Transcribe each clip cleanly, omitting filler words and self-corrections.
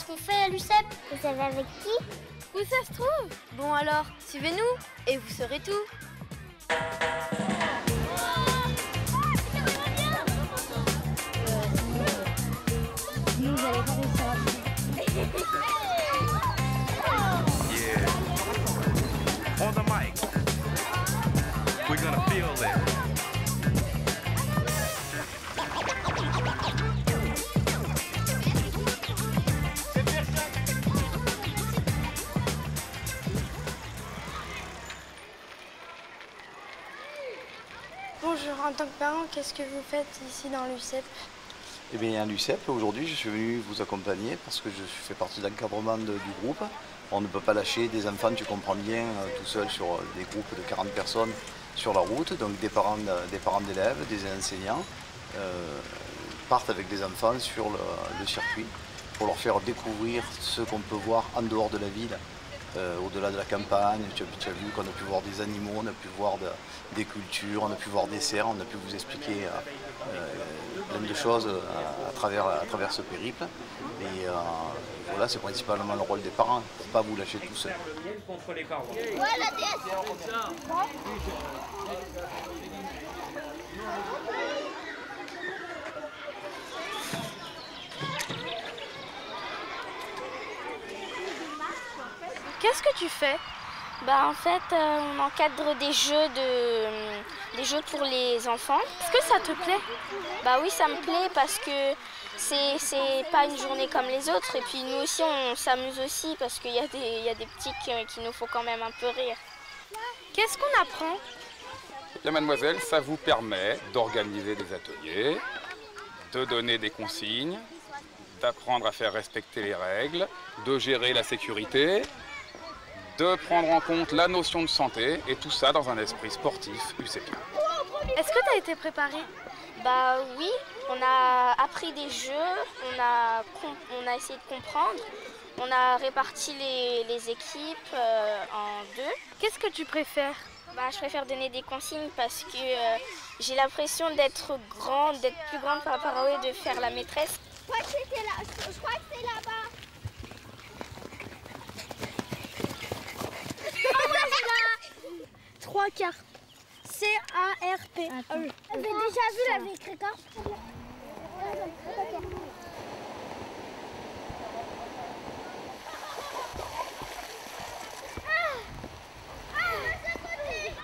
qu'on fait à l'UCEP? Vous savez avec qui? Où ça se trouve? Bon alors, suivez-nous et vous saurez tout. Vous allez pas réussir à Yeah. On the mic. We're gonna feel it. Bonjour, en tant que parent, qu'est-ce que vous faites ici dans l'UCEP? Eh bien, à l'UCEP, aujourd'hui, je suis venu vous accompagner parce que je fais partie de l'encadrement du groupe. On ne peut pas lâcher des enfants, tu comprends bien, tout seul sur des groupes de 40 personnes sur la route. Donc des parents d'élèves, des enseignants partent avec des enfants sur le circuit pour leur faire découvrir ce qu'on peut voir en dehors de la ville. Au-delà de la campagne, tu as vu qu'on a pu voir des animaux, on a pu voir des cultures, on a pu voir des cerfs, on a pu vous expliquer plein de choses à travers ce périple. Et voilà, c'est principalement le rôle des parents, pour ne pas vous lâcher tout seul. Qu'est-ce que tu fais? Bah en fait, on encadre des jeux pour les enfants. Est-ce que ça te plaît? Bah oui, ça me plaît parce que c'est pas une journée comme les autres. Et puis nous aussi, on s'amuse aussi parce qu'il y a des petits qui nous font quand même un peu rire. Qu'est-ce qu'on apprend? Bien, mademoiselle, ça vous permet d'organiser des ateliers, de donner des consignes, d'apprendre à faire respecter les règles, de gérer la sécurité, de prendre en compte la notion de santé, et tout ça dans un esprit sportif UCPien. Est-ce que tu as été préparé? Bah oui, on a appris des jeux, on a essayé de comprendre, on a réparti les équipes en deux. Qu'est-ce que tu préfères? Bah, je préfère donner des consignes parce que j'ai l'impression d'être grande, d'être plus grande par rapport à eux, de faire la maîtresse. Je crois que c'est là-bas. Trois cartes. C-A-R-P. J'avais déjà vu la écrit carte.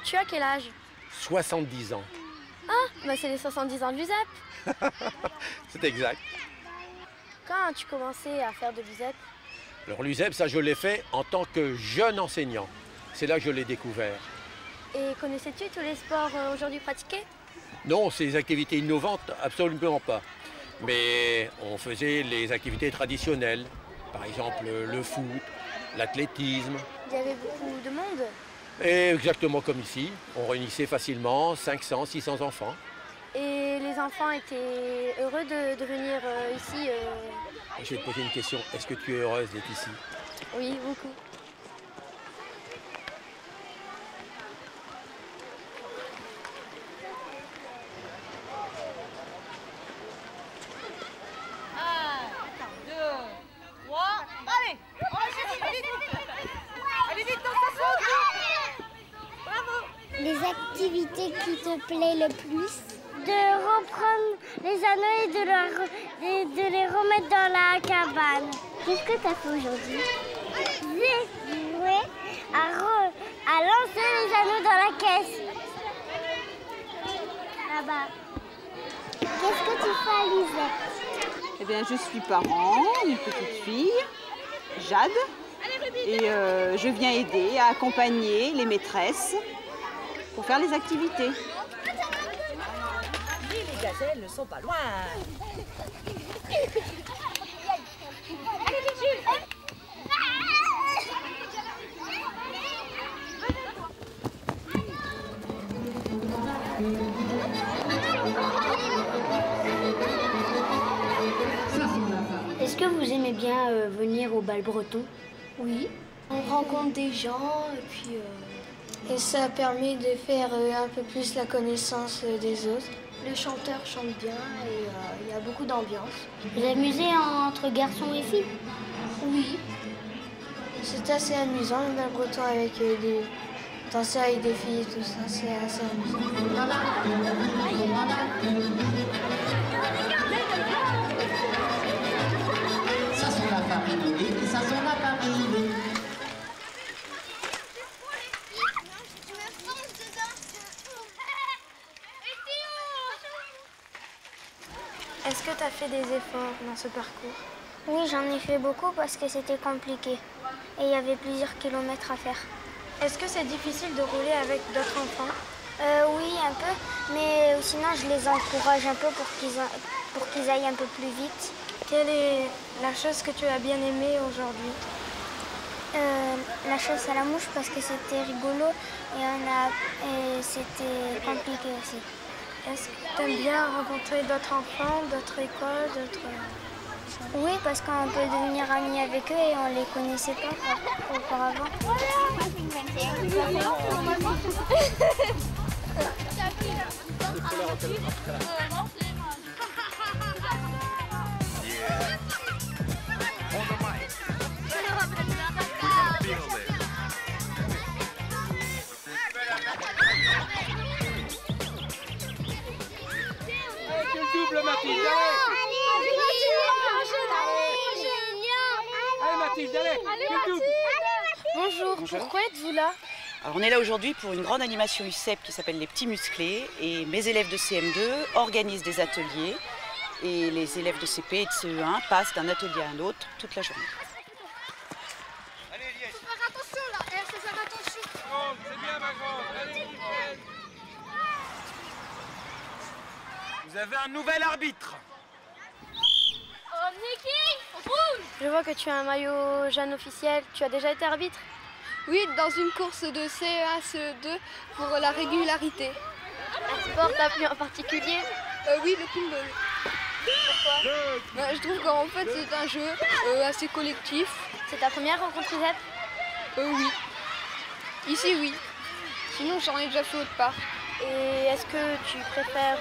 Tu as quel âge? 70 ans. Ah, bah c'est les 70 ans de l'USEP. C'est exact. Quand as-tu commencé à faire de l'USEP? Alors l'USEP, ça je l'ai fait en tant que jeune enseignant. C'est là que je l'ai découvert. Et connaissais-tu tous les sports aujourd'hui pratiqués? Non, ces activités innovantes, absolument pas. Mais on faisait les activités traditionnelles. Par exemple le foot, l'athlétisme. Il y avait beaucoup de monde. Et exactement comme ici, on réunissait facilement 500, 600 enfants. Et les enfants étaient heureux de venir ici Je vais te poser une question, est-ce que tu es heureuse d'être ici? Oui, beaucoup. Les activités qui te plaisent le plus? De reprendre les anneaux et de les remettre dans la cabane. Qu'est-ce que tu as fait aujourd'hui? J'ai joué à lancer les anneaux dans la caisse. Là-bas. Qu'est-ce que tu fais à l'USEP? Eh bien, je suis parent, une petite fille, Jade, et je viens aider à accompagner les maîtresses pour faire les activités. Les gazelles ne sont pas loin. Est-ce que vous aimez bien venir au bal breton? Oui, on rencontre des gens et puis et ça permet de faire un peu plus la connaissance des autres. Les chanteurs chantent bien et il y a beaucoup d'ambiance. Vous amusez entre garçons et filles? Oui. C'est assez amusant le bal breton avec danser avec des filles et tout ça, c'est assez amusant. Ça sont la farine et ça sont la farine. Est-ce que tu as fait des efforts dans ce parcours? Oui, j'en ai fait beaucoup parce que c'était compliqué. Et il y avait plusieurs kilomètres à faire. Est-ce que c'est difficile de rouler avec d'autres enfants? Oui, un peu. Mais sinon, je les encourage un peu pour qu'ils aillent un peu plus vite. Quelle est la chose que tu as bien aimée aujourd'hui? La chasse à la mouche parce que c'était rigolo et c'était compliqué aussi. Est-ce que tu aimes bien rencontrer d'autres enfants, d'autres écoles, d'autres... Oui, parce qu'on peut devenir amis avec eux et on les connaissait pas auparavant. Double Mathilde, allez Mathilde, allez. Bonjour, pourquoi êtes-vous là? Alors on est là aujourd'hui pour une grande animation UCEP qui s'appelle Les Petits Musclés et mes élèves de CM2 organisent des ateliers et les élèves de CP et de CE1 passent d'un atelier à un autre toute la journée. Allez Liège. Faut faire attention là, faut faire attention. Oh, c'est bien ma grande, allez nickel. Vous avez un nouvel arbitre. Oh Niki, rouge! Je vois que tu as un maillot jaune officiel. Tu as déjà été arbitre? Oui, dans une course de CE1, CE2 pour la régularité. Un sport t'as plu en particulier? Oui, le pinball. Pourquoi? Je trouve qu'en fait c'est un jeu assez collectif. C'est ta première rencontre UCEP? Oui. Ici, oui. Sinon, j'en ai déjà fait autre part. Et est-ce que tu préfères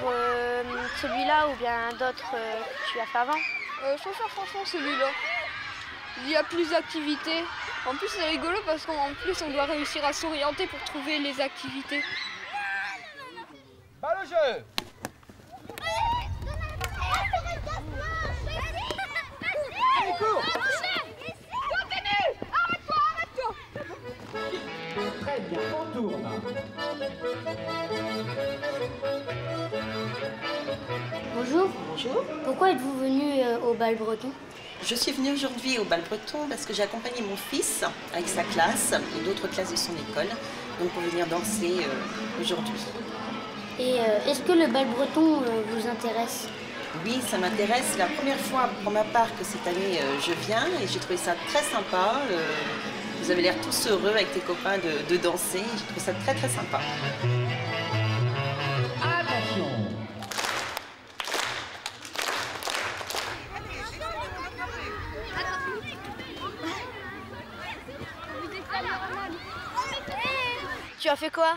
celui-là ou bien d'autres que tu as fait avant? Je préfère franchement celui-là. Il y a plus d'activités. En plus, c'est rigolo parce qu'en plus, on doit réussir à s'orienter pour trouver les activités. Pas le jeu. Allez, cours. Très bien, on tourne. Bonjour. Bonjour. Pourquoi êtes-vous venu au bal breton? Je suis venue aujourd'hui au bal breton parce que j'ai accompagné mon fils avec sa classe et d'autres classes de son école, donc pour venir danser aujourd'hui. Et est-ce que le bal breton vous intéresse? Oui, ça m'intéresse. C'est la première fois pour ma part que cette année je viens et j'ai trouvé ça très sympa. Vous avez l'air tous heureux avec tes copains de danser. J'ai trouvé ça très très sympa. Attention. Tu as fait quoi?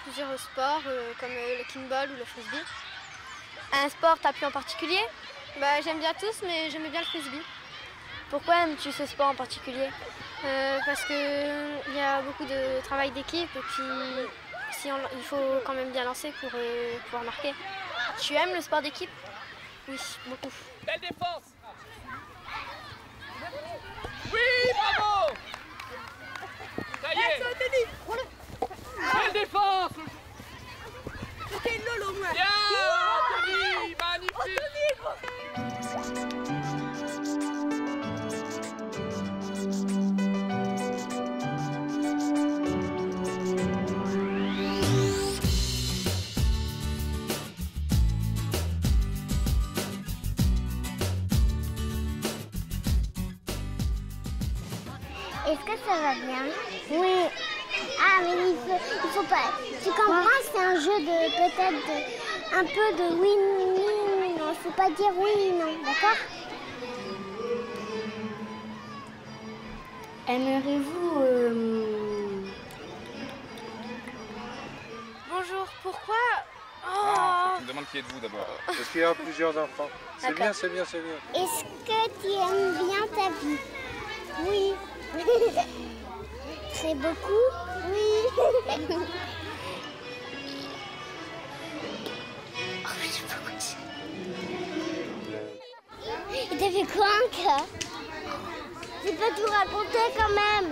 Plusieurs sports comme le kickball ou le frisbee. Un sport t'as plu en particulier? J'aime bien tous, mais j'aimais bien le frisbee. Pourquoi aimes-tu ce sport en particulier? Parce qu'il y a beaucoup de travail d'équipe et puis il faut quand même bien lancer pour pouvoir marquer. Tu aimes le sport d'équipe? Oui, beaucoup. Belle défense. Oui, bravo. Ça y est. Belle défense. C'était Lolo, moi. Bien, Anthony, magnifique. Est-ce que ça va bien? Oui. Ah, mais il faut pas. Tu comprends, c'est un jeu de peut-être un peu de oui, non. Il faut pas dire oui, non, d'accord? Bonjour, pourquoi Ah, tu me demandes qui êtes-vous d'abord. Est-ce qu'il y a plusieurs enfants? C'est bien, c'est bien, c'est bien. Est-ce que tu aimes bien ta vie? Oui. Très beaucoup? Oui. Oh, je sais pas quoi dire. Il t'a fait quoi encore? Tu peux tout raconter quand même.